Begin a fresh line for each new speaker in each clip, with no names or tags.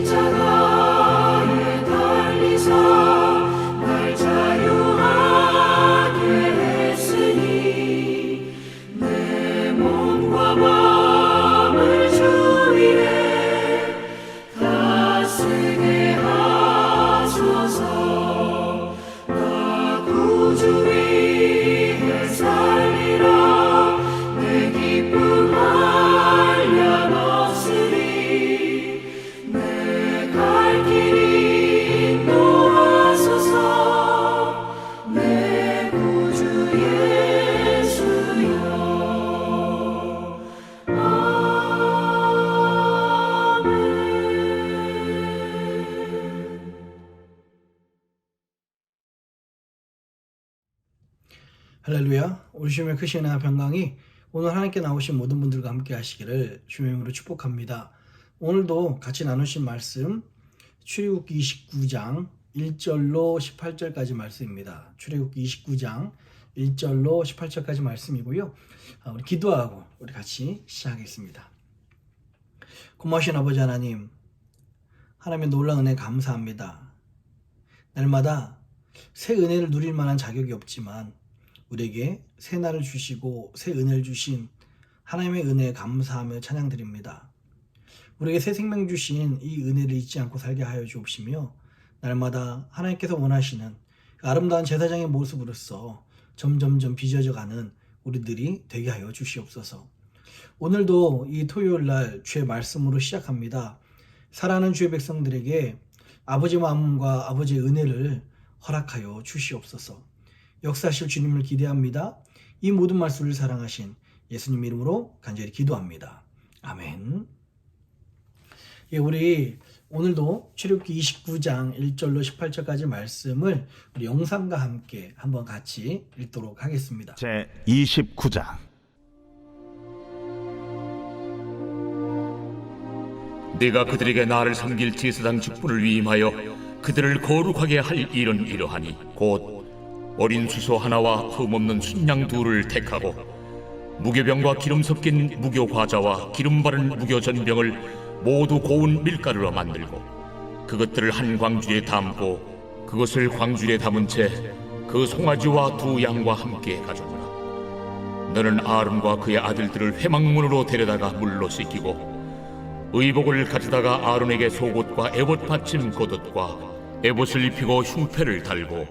십자가에 달리사 날 자유하게 했으니 내 몸과 마음을 주 위에 다 쓰게 하소서. 나 구주 위에 살리라. 내 기쁨 한량 없으리. 내 갈 길이 인도하소서. 내 구주 예수여. 아멘.
할렐루야. 우리 주님의 크신 은혜와 평강이 오늘 하나님께 나오신 모든 분들과 함께 하시기를 주님의 이름으로 축복합니다. 오늘도 같이 나누신 말씀 출애굽기 29장 1절로 18절까지 말씀입니다. 출애굽기 29장 1절로 18절까지 말씀이고요. 우리 기도하고 우리 같이 시작하겠습니다. 고마우신 아버지 하나님, 하나님의 놀라운 은혜 감사합니다. 날마다 새 은혜를 누릴 만한 자격이 없지만 우리에게 새 날을 주시고 새 은혜를 주신 하나님의 은혜에 감사하며 찬양드립니다. 우리에게 새 생명 주신 이 은혜를 잊지 않고 살게 하여 주옵시며 날마다 하나님께서 원하시는 그 아름다운 제사장의 모습으로서 점점점 빚어져가는 우리들이 되게 하여 주시옵소서. 오늘도 이 토요일날 주의 말씀으로 시작합니다. 사랑하는 주의 백성들에게 아버지 마음과 아버지의 은혜를 허락하여 주시옵소서. 역사하실 주님을 기대합니다. 이 모든 말씀을 사랑하신 예수님 이름으로 간절히 기도합니다. 아멘. 예, 우리 오늘도 출애굽기 29장 1절로 18절까지 말씀을 우리 영상과 함께 한번 같이 읽도록 하겠습니다.
제 29장.
네가 그들에게 나를 섬길 제사장 직분을 위임하여 그들을 거룩하게 할 일은 이러하니 곧 어린 수소 하나와 흠없는 순양 둘을 택하고 무교병과 기름 섞인 무교 과자와 기름 바른 무교 전병을 모두 고운 밀가루로 만들고 그것들을 한 광주리에 담고 그것을 광주리에 담은 채 그 송아지와 두 양과 함께 가져오라. 너는 아론과 그의 아들들을 회막문으로 데려다가 물로 씻기고 의복을 가져다가 아론에게 속옷과 에봇 받침 겉옷과 에봇을 입히고 흉패를 달고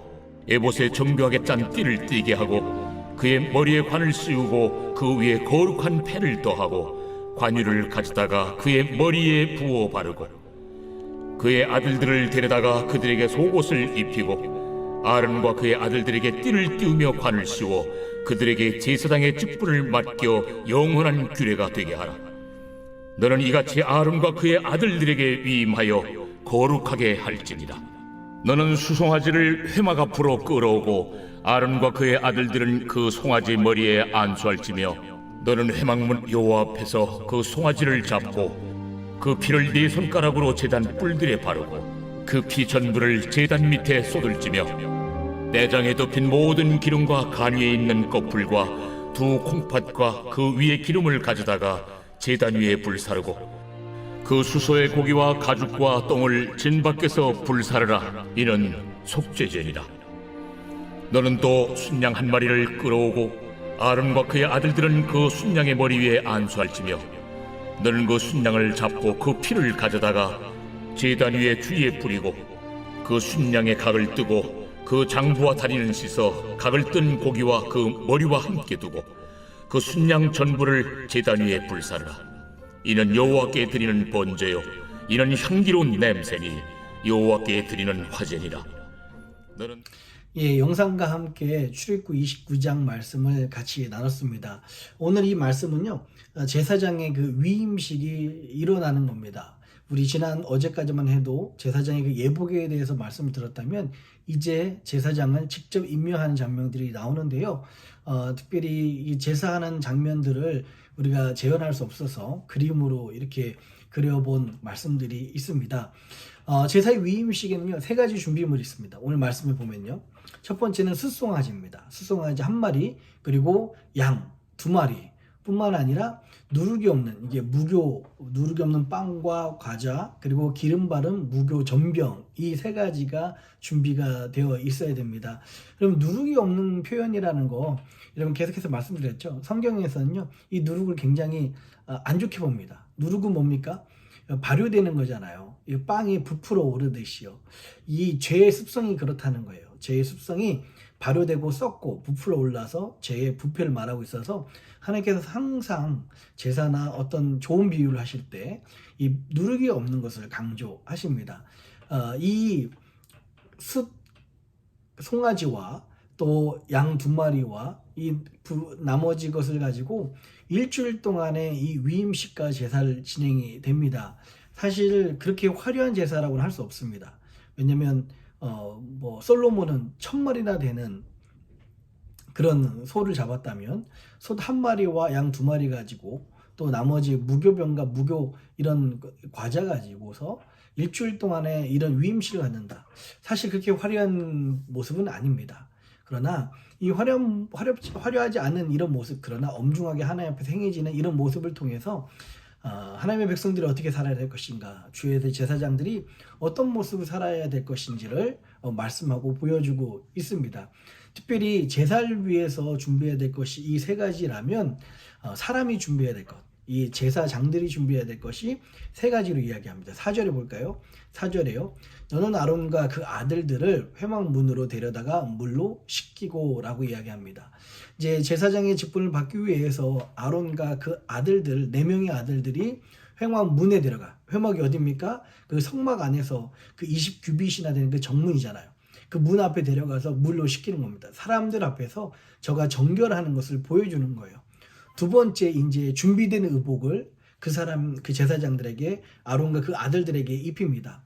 에봇에 정교하게 짠 띠를 띠게 하고 그의 머리에 관을 씌우고 그 위에 거룩한 패를 더하고 관유를 가져다가 그의 머리에 부어 바르고 그의 아들들을 데려다가 그들에게 속옷을 입히고 아론과 그의 아들들에게 띠를 띄우며 관을 씌워 그들에게 제사장의 직분을 맡겨 영원한 규례가 되게 하라. 너는 이같이 아론과 그의 아들들에게 위임하여 거룩하게 할지니라. 너는 수송아지를 회막 앞으로 끌어오고 아론과 그의 아들들은 그 송아지 머리에 안수할지며 너는 회막문 여호와 앞에서 그 송아지를 잡고 그 피를 네 손가락으로 제단 뿔들에 바르고 그 피 전부를 제단 밑에 쏟을지며 내장에 덮인 모든 기름과 간 위에 있는 꺼풀과 두 콩팥과 그 위에 기름을 가져다가 제단 위에 불사르고 그 수소의 고기와 가죽과 똥을 진 밖에서 불사르라. 이는 속죄제니라. 너는 또 순양 한 마리를 끌어오고 아론과 그의 아들들은 그 순양의 머리 위에 안수할지며 너는 그 순양을 잡고 그 피를 가져다가 제단 위에 주위에 뿌리고 그 순양의 각을 뜨고 그 장부와 다리는 씻어 각을 뜬 고기와 그 머리와 함께 두고 그 순양 전부를 제단 위에 불사르라. 이는 여호와께 드리는 번제요 이는 향기로운 냄새니 여호와께 드리는 화제니라. 너는
예, 영상과 함께 출애굽기 29장 말씀을 같이 나눴습니다. 오늘 이 말씀은요, 제사장의 그 위임식이 일어나는 겁니다. 우리 지난 어제까지만 해도 제사장의 그 예복에 대해서 말씀을 들었다면 이제 제사장을 직접 임명하는 장면들이 나오는데요. 특별히 이 제사하는 장면들을 우리가 재현할 수 없어서 그림으로 이렇게 그려본 말씀들이 있습니다. 제사의 위임식에는요, 세 가지 준비물이 있습니다. 오늘 말씀을 보면요. 첫 번째는 숫송아지입니다. 숫송아지 한 마리, 그리고 양 두 마리, 뿐만 아니라 누룩이 없는 이게 누룩이 없는 빵과 과자 그리고 기름 바른 무교 전병 이 세 가지가 준비가 되어 있어야 됩니다. 그럼 누룩이 없는 표현이라는 거 여러분 계속해서 말씀드렸죠. 성경에서는요 이 누룩을 굉장히 안 좋게 봅니다. 누룩은 뭡니까? 발효되는 거잖아요. 이 빵이 부풀어 오르듯이요. 이 죄의 습성이 그렇다는 거예요. 죄의 습성이 발효되고 썩고 부풀어 올라서 죄의 부패를 말하고 있어서 하나님께서 항상 제사나 어떤 좋은 비유를 하실 때 이 누룩이 없는 것을 강조하십니다. 이 송아지와 또 양 2마리와 이 나머지 것을 가지고 일주일 동안의 이 위임식과 제사를 진행이 됩니다. 사실 그렇게 화려한 제사라고는 할 수 없습니다. 왜냐면 솔로몬은 1000마리나 되는 그런 소를 잡았다면 소 1마리와 양 2마리 가지고 또 나머지 무교병과 무교 이런 과자 가지고서 일주일 동안에 이런 위임식을 갖는다. 사실 그렇게 화려한 모습은 아닙니다. 그러나 이 화려하지 않은 이런 모습, 그러나 엄중하게 하나님 앞에 행해지는 이런 모습을 통해서 하나님의 백성들이 어떻게 살아야 될 것인가, 주의 제사장들이 어떤 모습을 살아야 될 것인지를 말씀하고 보여주고 있습니다. 특별히 제사를 위해서 준비해야 될 것이 이 세 가지라면 사람이 준비해야 될 것, 이 제사장들이 준비해야 될 것이 세 가지로 이야기합니다. 4절에 볼까요? 4절에요. 너는 아론과 그 아들들을 회막문으로 데려다가 물로 씻기고 라고 이야기합니다. 이제 제사장의 직분을 받기 위해서 아론과 그 아들들 4명의 아들들이 회막문에 들어가. 회막이 어디입니까? 그 성막 안에서 그 20규빗이나 되는 그 정문이잖아요. 그 문 앞에 데려가서 물로 씻기는 겁니다. 사람들 앞에서 저가 정결하는 것을 보여주는 거예요. 두 번째 이제 준비된 의복을 그 제사장들에게 아론과 그 아들들에게 입힙니다.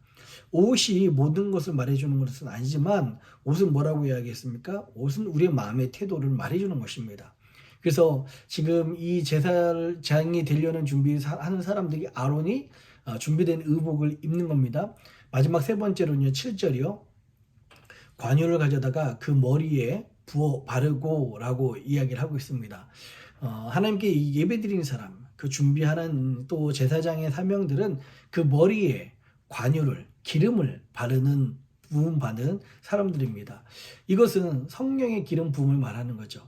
옷이 모든 것을 말해주는 것은 아니지만 옷은 뭐라고 이야기했습니까? 옷은 우리의 마음의 태도를 말해주는 것입니다. 그래서 지금 이 제사장이 되려는 준비하는 사람들이 아론이 준비된 의복을 입는 겁니다. 마지막 세 번째로는요, 7절이요. 관유를 가져다가 그 머리에 부어 바르고 라고 이야기를 하고 있습니다. 하나님께 예배드리는 사람, 그 준비하는 또 제사장의 사명들은 그 머리에 관유를, 기름을 바르는 부음받은 사람들입니다. 이것은 성령의 기름 부음을 말하는 거죠.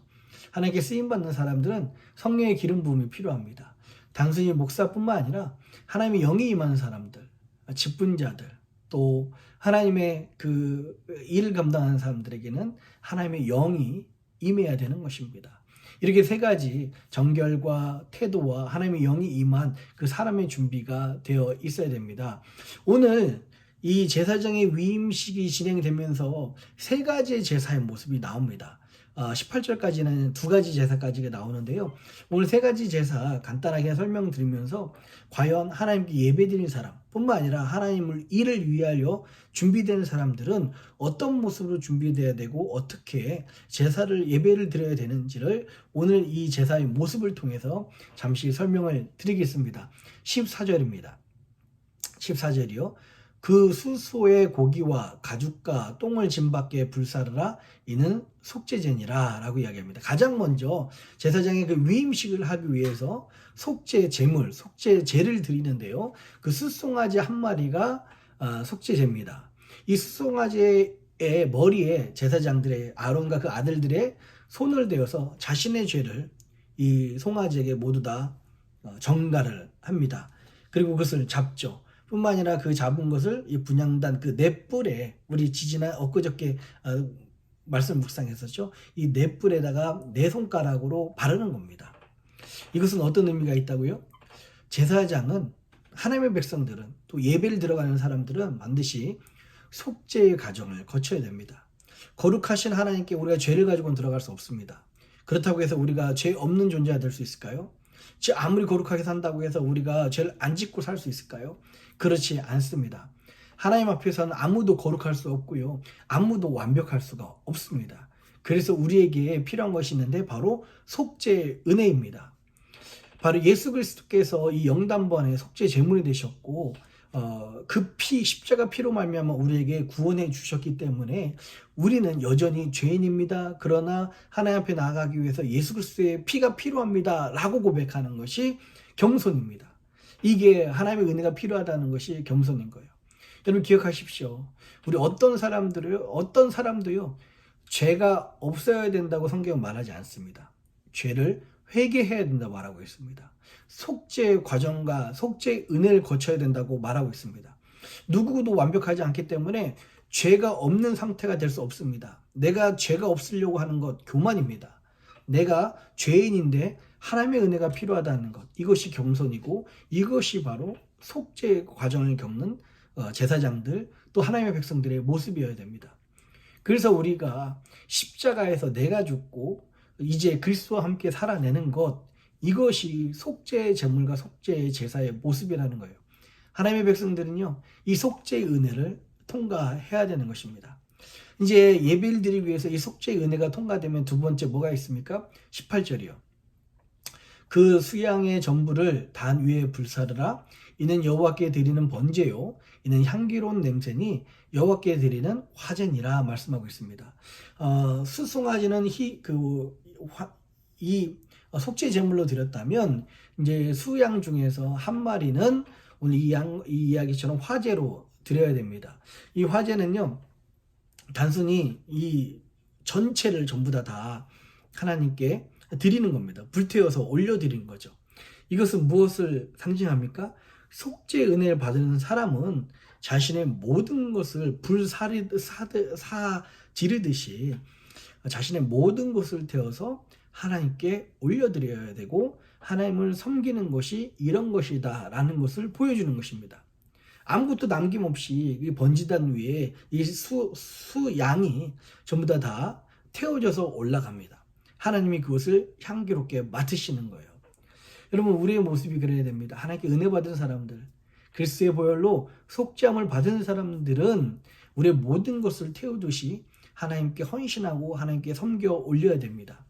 하나님께 쓰임받는 사람들은 성령의 기름 부음이 필요합니다. 단순히 목사뿐만 아니라 하나님의 영이 임하는 사람들, 직분자들, 또 하나님의 그 일을 감당하는 사람들에게는 하나님의 영이 임해야 되는 것입니다. 이렇게 세 가지 정결과 태도와 하나님의 영이 임한 그 사람의 준비가 되어 있어야 됩니다. 오늘 이 제사장의 위임식이 진행되면서 세 가지의 제사의 모습이 나옵니다. 18절까지는 두 가지 제사까지가 나오는데요. 오늘 세 가지 제사 간단하게 설명드리면서 과연 하나님께 예배드리는 사람 뿐만 아니라 하나님을 일을 위하여 준비되는 사람들은 어떤 모습으로 준비되어야 되고 어떻게 제사를 예배를 드려야 되는지를 오늘 이 제사의 모습을 통해서 잠시 설명을 드리겠습니다. 14절입니다. 14절이요. 그 수소의 고기와 가죽과 똥을 짐밖에 불사르라 이는 속죄제니라 라고 이야기합니다. 가장 먼저 제사장의 그 위임식을 하기 위해서 속죄제물, 속죄제를 드리는데요. 그 숫송아지 1마리가 속죄제입니다. 이 숫송아지의 머리에 제사장들의 아론과 그 아들들의 손을 대어서 자신의 죄를 이 송아지에게 모두 다 전가를 합니다. 그리고 그것을 잡죠. 뿐만 아니라 그 잡은 것을 이 분향단 그 넷불에 우리 지지난 엊그저께 말씀 묵상했었죠. 이 넷불에다가 네 손가락으로 바르는 겁니다. 이것은 어떤 의미가 있다고요? 제사장은 하나님의 백성들은 또 예배를 들어가는 사람들은 반드시 속죄의 과정을 거쳐야 됩니다. 거룩하신 하나님께 우리가 죄를 가지고는 들어갈 수 없습니다. 그렇다고 해서 우리가 죄 없는 존재가 될 수 있을까요? 아무리 거룩하게 산다고 해서 우리가 죄를 안 짓고 살 수 있을까요? 그렇지 않습니다. 하나님 앞에서는 아무도 거룩할 수 없고요. 아무도 완벽할 수가 없습니다. 그래서 우리에게 필요한 것이 있는데 바로 속죄 은혜입니다. 바로 예수 그리스도께서 이 영단번에 속죄 제물이 되셨고 그 피, 십자가 피로 말미암아 우리에게 구원해 주셨기 때문에 우리는 여전히 죄인입니다. 그러나 하나님 앞에 나아가기 위해서 예수 그리스도의 피가 필요합니다. 라고 고백하는 것이 겸손입니다. 이게 하나님의 은혜가 필요하다는 것이 겸손인 거예요. 여러분 기억하십시오. 우리 어떤 사람도요, 죄가 없어야 된다고 성경은 말하지 않습니다. 죄를 회개해야 된다고 말하고 있습니다. 속죄 과정과 속죄 은혜를 거쳐야 된다고 말하고 있습니다. 누구도 완벽하지 않기 때문에 죄가 없는 상태가 될 수 없습니다. 내가 죄가 없으려고 하는 것 교만입니다. 내가 죄인인데 하나님의 은혜가 필요하다는 것, 이것이 겸손이고 이것이 바로 속죄 과정을 겪는 제사장들 또 하나님의 백성들의 모습이어야 됩니다. 그래서 우리가 십자가에서 내가 죽고 이제 그리스도와 함께 살아내는 것, 이것이 속죄의 제물과 속죄의 제사의 모습이라는 거예요. 하나님의 백성들은요, 이 속죄의 은혜를 통과해야 되는 것입니다. 이제 예배를 드리기 위해서 이 속죄의 은혜가 통과되면 두 번째 뭐가 있습니까? 18절이요. 그 수양의 전부를 단 위에 불사르라. 이는 여호와께 드리는 번제요, 이는 향기로운 냄새니 여호와께 드리는 화제니라 말씀하고 있습니다. 수송아지는 이 속죄 제물로 드렸다면 이제 수양 중에서 한 마리는 오늘 이 이야기처럼 화제로 드려야 됩니다. 이 화제는요, 단순히 이 전체를 전부 다 하나님께 드리는 겁니다. 불태워서 올려드리는 거죠. 이것은 무엇을 상징합니까? 속죄 은혜를 받는 사람은 자신의 모든 것을 지르듯이 자신의 모든 것을 태워서 하나님께 올려드려야 되고 하나님을 섬기는 것이 이런 것이다 라는 것을 보여주는 것입니다. 아무것도 남김없이 이 번지단 위에 이 수양이 전부 다 태워져서 올라갑니다. 하나님이 그것을 향기롭게 맡으시는 거예요. 여러분 우리의 모습이 그래야 됩니다. 하나님께 은혜 받은 사람들, 그리스도의 보혈로 속죄함을 받은 사람들은 우리의 모든 것을 태우듯이 하나님께 헌신하고 하나님께 섬겨 올려야 됩니다.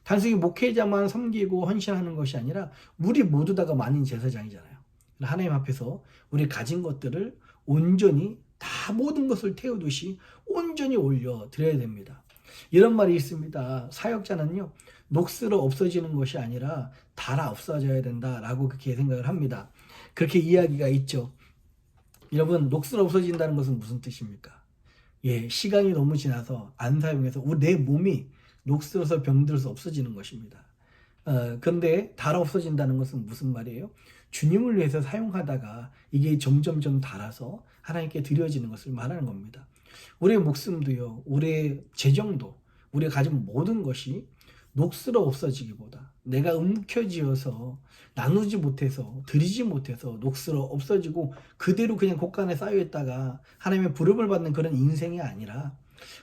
단순히 목회자만 섬기고 헌신하는 것이 아니라 우리 모두 다가 만인 제사장이잖아요. 하나님 앞에서 우리 가진 것들을 온전히 다 모든 것을 태우듯이 온전히 올려 드려야 됩니다. 이런 말이 있습니다. 사역자는요, 녹슬어 없어지는 것이 아니라 달아 없어져야 된다라고 그렇게 생각을 합니다. 그렇게 이야기가 있죠. 여러분, 녹슬어 없어진다는 것은 무슨 뜻입니까? 시간이 너무 지나서 안 사용해서 내 몸이 녹슬어서 병들어서 없어지는 것입니다. 그런데 달아 없어진다는 것은 무슨 말이에요? 주님을 위해서 사용하다가 이게 점점점 닳아서 하나님께 드려지는 것을 말하는 겁니다. 우리의 목숨도요, 우리의 재정도, 우리가 가진 모든 것이 녹슬어 없어지기보다 내가 움켜쥐어서 나누지 못해서 드리지 못해서 녹슬어 없어지고 그대로 그냥 곳간에 쌓여있다가 하나님의 부름을 받는 그런 인생이 아니라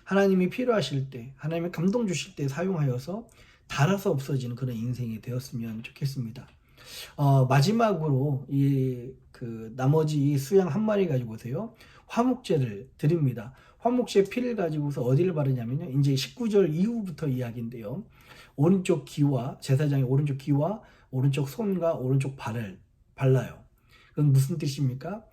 하나님이 필요하실 때, 하나님의 감동 주실 때 사용하여서 닳아서 없어지는 그런 인생이 되었으면 좋겠습니다. 마지막으로 나머지 이 수양 한 마리 가지고서요, 화목제를 드립니다. 화목제 피를 가지고서 어디를 바르냐면요, 이제 19절 이후부터 이야기인데요, 오른쪽 귀와 제사장의 오른쪽 귀와 오른쪽 손과 오른쪽 발을 발라요. 그건 무슨 뜻입니까?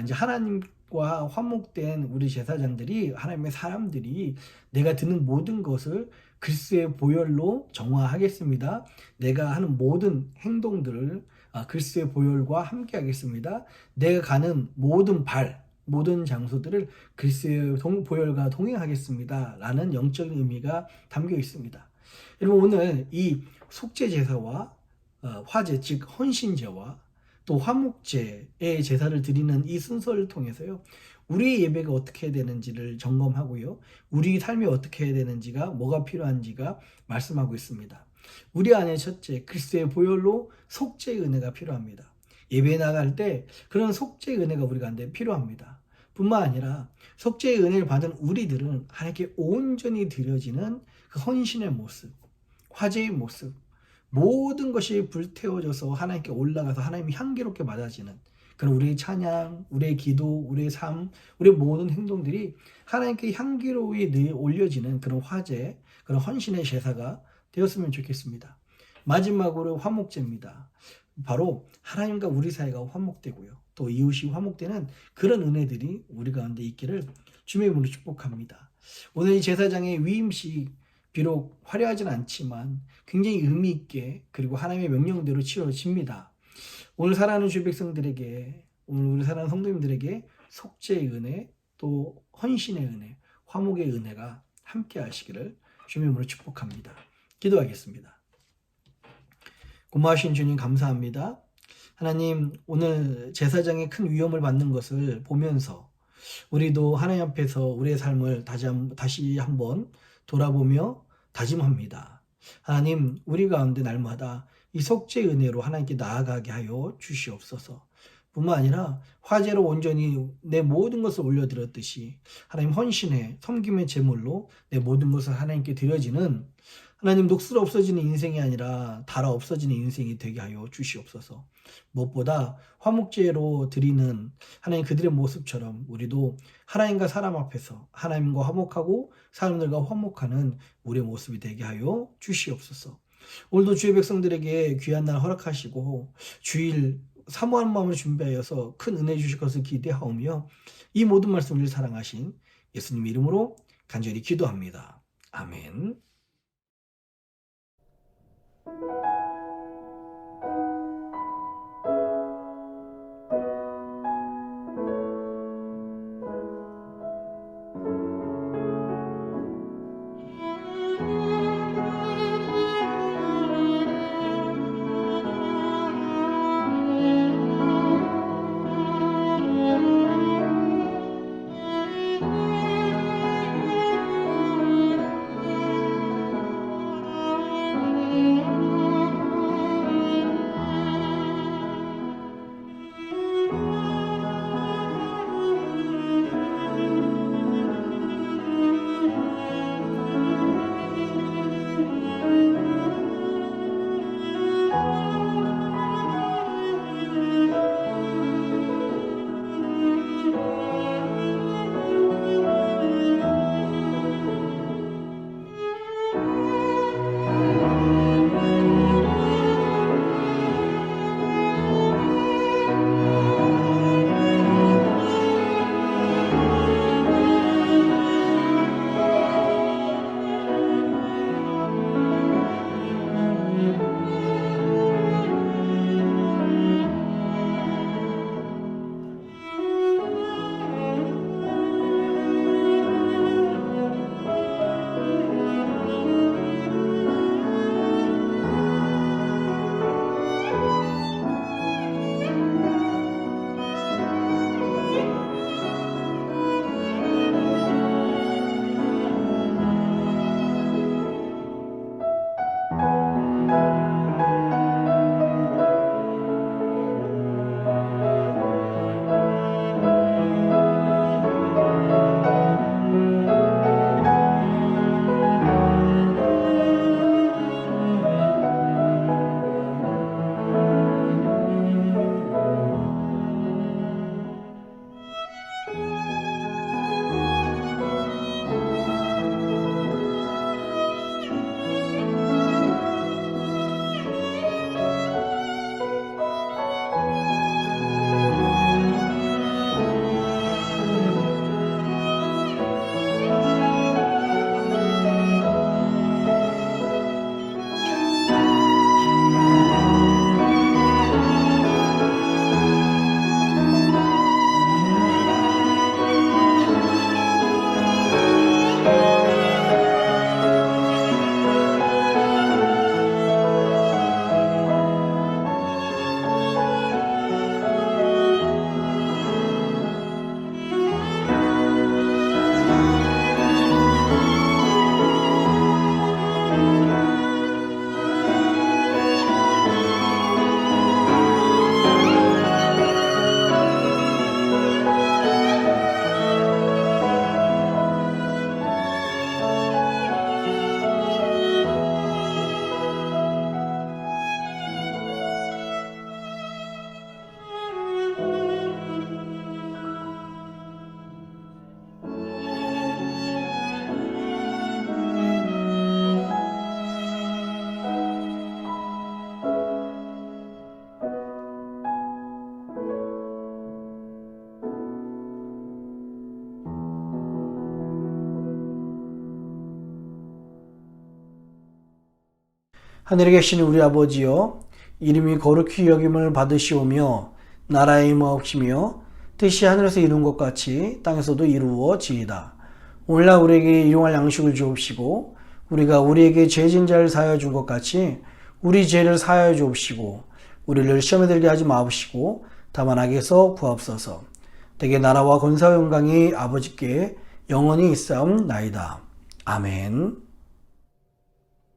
이제 하나님과 화목된 우리 제사장들이, 하나님의 사람들이 내가 드는 모든 것을 그리스도의 보혈로 정화하겠습니다. 내가 하는 모든 행동들을 그리스도의 보혈과 함께 하겠습니다. 내가 가는 모든 장소들을 그리스도의 보혈과 동행하겠습니다. 라는 영적인 의미가 담겨 있습니다. 여러분 오늘 이 속죄 제사와 화제, 즉 헌신제와 또 화목제의 제사를 드리는 이 순서를 통해서요, 우리의 예배가 어떻게 해야 되는지를 점검하고요, 우리 삶이 어떻게 해야 되는지가, 뭐가 필요한지가 말씀하고 있습니다. 우리 안에 첫째, 그리스도의 보혈로 속죄의 은혜가 필요합니다. 예배에 나갈 때 그런 속죄의 은혜가 우리 가운데 필요합니다. 뿐만 아니라 속죄의 은혜를 받은 우리들은 하나님께 온전히 드려지는 그 헌신의 모습, 화제의 모습, 모든 것이 불태워져서 하나님께 올라가서 하나님이 향기롭게 맞아지는 그런 우리의 찬양, 우리의 기도, 우리의 삶, 우리의 모든 행동들이 하나님께 향기로이 늘 올려지는 그런 화제, 그런 헌신의 제사가 되었으면 좋겠습니다. 마지막으로 화목제입니다. 바로 하나님과 우리 사이가 화목되고요. 또 이웃이 화목되는 그런 은혜들이 우리 가운데 있기를 주의 이름으로 축복합니다. 오늘 이 제사장의 위임식 비록 화려하진 않지만 굉장히 의미 있게 그리고 하나님의 명령대로 치러집니다. 오늘 사랑하는 주의 백성들에게, 오늘 우리 사랑하는 성도님들에게 속죄의 은혜, 또 헌신의 은혜, 화목의 은혜가 함께 하시기를 주의 이름으로 축복합니다. 기도하겠습니다. 고마우신 주님 감사합니다. 하나님, 오늘 제사장의 큰 위험을 받는 것을 보면서 우리도 하나님 앞에서 우리의 삶을 다시 한번 돌아보며 다짐합니다. 하나님, 우리 가운데 날마다 이 속죄의 은혜로 하나님께 나아가게 하여 주시옵소서. 뿐만 아니라 화제로 온전히 내 모든 것을 올려드렸듯이 하나님 헌신의 섬김의 제물로 내 모든 것을 하나님께 드려지는 하나님 녹슬어 없어지는 인생이 아니라 닳아 없어지는 인생이 되게 하여 주시옵소서. 무엇보다 화목제로 드리는 하나님 그들의 모습처럼 우리도 하나님과 사람 앞에서 하나님과 화목하고 사람들과 화목하는 우리의 모습이 되게 하여 주시옵소서. 오늘도 주의 백성들에게 귀한 날 허락하시고 주일 사모하는 마음을 준비하여서 큰 은혜 주실 것을 기대하오며 이 모든 말씀을 사랑하신 예수님 이름으로 간절히 기도합니다. 아멘. 하늘에 계신 우리 아버지여, 이름이 거룩히 여김을 받으시오며 나라의 임하옵시며 뜻이 하늘에서 이룬 것 같이 땅에서도 이루어지이다. 오늘날 우리에게 일용할 양식을 주옵시고 우리가 우리에게 죄진 자를 사하여 준 것 같이 우리 죄를 사하여 주옵시고 우리를 시험에 들게 하지 마옵시고 다만 악에서 구하옵소서. 대개 나라와 권사와 영광이 아버지께 영원히 있사옵나이다. 아멘.